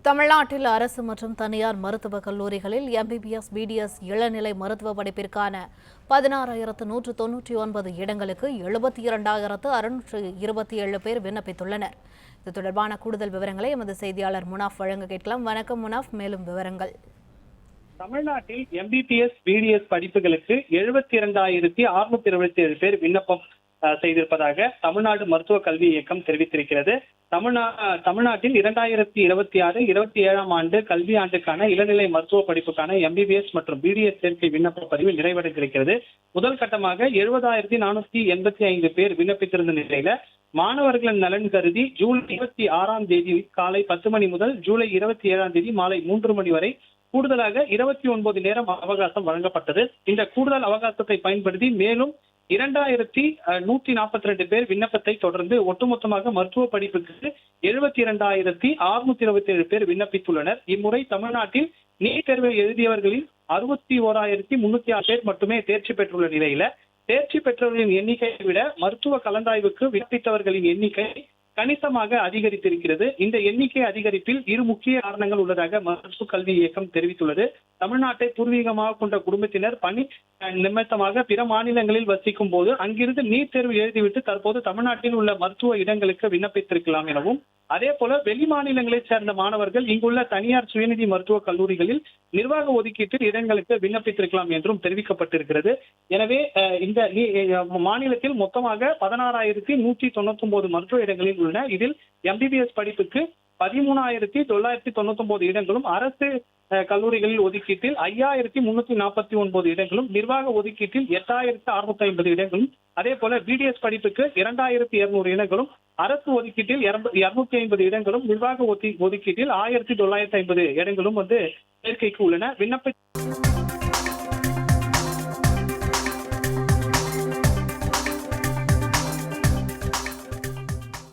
தமிழ்நாட்டில் அரசு மற்றும் தனியார் மருத்துவக் கல்லூரிகளில் எம்பிபிஎஸ், பிடிஎஸ் இளநிலை மருத்துவ படிப்பிற்கான 16,199 இடங்களுக்கு 72,627 பேர் விண்ணப்பித்துள்ளனர். இது தொடர்பான கூடுதல் விவரங்களை எமது செய்தியாளர் முனாஃப் வழங்க கேட்கலாம். வணக்கம் முனாஃப், மேலும் விவரங்கள். தமிழ்நாட்டில் எம்பிபிஎஸ், பிடிஎஸ் படிப்புகளுக்கு 72,627 பேர் விண்ணப்பம் செய்திருப்பதாக தமிழ்நாடு மருத்துவ கல்வி இயக்கம் தெரிவித்திருக்கிறது. தமிழ்நாட்டில் 2026-27 ஆண்டு கல்வி ஆண்டுக்கான இளநிலை மருத்துவ படிப்புக்கான எம்பிபிஎஸ் மற்றும் பிடிஎஸ் சேர்க்கை விண்ணப்ப பதிவு நிறைவடைந்திருக்கிறது. முதல் கட்டமாக 70,485 பேர் விண்ணப்பித்திருந்த நிலையில மாணவர்களின் நலன் கருதி ஜூலை 26ஆம் தேதி காலை 10 மணி முதல் ஜூலை 27ஆம் தேதி மாலை 3 மணி வரை கூடுதலாக 29 நேரம் அவகாசம் வழங்கப்பட்டது. இந்த கூடுதல் அவகாசத்தை பயன்படுத்தி மேலும் 2,142 பேர் விண்ணப்பத்தை தொடர்ந்து ஒட்டுமொத்தமாக மருத்துவ படிப்புக்கு 72,627 பேர் விண்ணப்பித்துள்ளனர். இம்முறை தமிழ்நாட்டில் நீட் தேர்வை எழுதியவர்களில் 61,306 பேர் மட்டுமே தேர்ச்சி பெற்றுள்ள நிலையில தேர்ச்சி பெற்றவர்களின் எண்ணிக்கையை விட மருத்துவ கலந்தாய்வுக்கு விண்ணப்பித்தவர்களின் எண்ணிக்கை கணிசமாக அதிகரித்திருக்கிறது. இந்த எண்ணிக்கை அதிகரிப்பில் இரு முக்கிய காரணங்கள் உள்ளதாக மருத்துவ கல்வி இயக்கம் தெரிவித்துள்ளது. தமிழ்நாட்டை பூர்வீகமாக கொண்ட குடும்பத்தினர் பணி நிமித்தமாக பிற மாநிலங்களில் வசிக்கும் போது அங்கிருந்து நீட் தேர்வு எழுதிவிட்டு தற்போது தமிழ்நாட்டில் உள்ள மருத்துவ இடங்களுக்கு விண்ணப்பித்திருக்கலாம் எனவும், அதே போல வெளி மாநிலங்களைச் சேர்ந்த மாணவர்கள் இங்குள்ள தனியார் சுயநிதி மருத்துவக் கல்லூரிகளில் நிர்வாக ஒதுக்கீட்டில் இடங்களுக்கு விண்ணப்பித்திருக்கலாம் என்றும் தெரிவிக்கப்பட்டிருக்கிறது. எனவே இந்த மாநிலத்தில் மொத்தமாக 16,199 மருத்துவ இடங்களில் உள்ளன. இதில் எம்பிபிஎஸ் படிப்புக்கு 13,999 இடங்களும், அரசு கல்லூரிகளில் ஒதுக்கீட்டில் 5,349 இடங்களும், நிர்வாக ஒதுக்கீட்டில் 8,650 இடங்களும், அதே போல பிடிஎஸ் படிப்புக்கு 2,200 இடங்களும், அரசு ஒதுக்கீட்டில் 250 இடங்களும், நிர்வாக ஒதுக்கீட்டில் 1,950 இடங்களும் சேர்க்கைக்கு உள்ளன.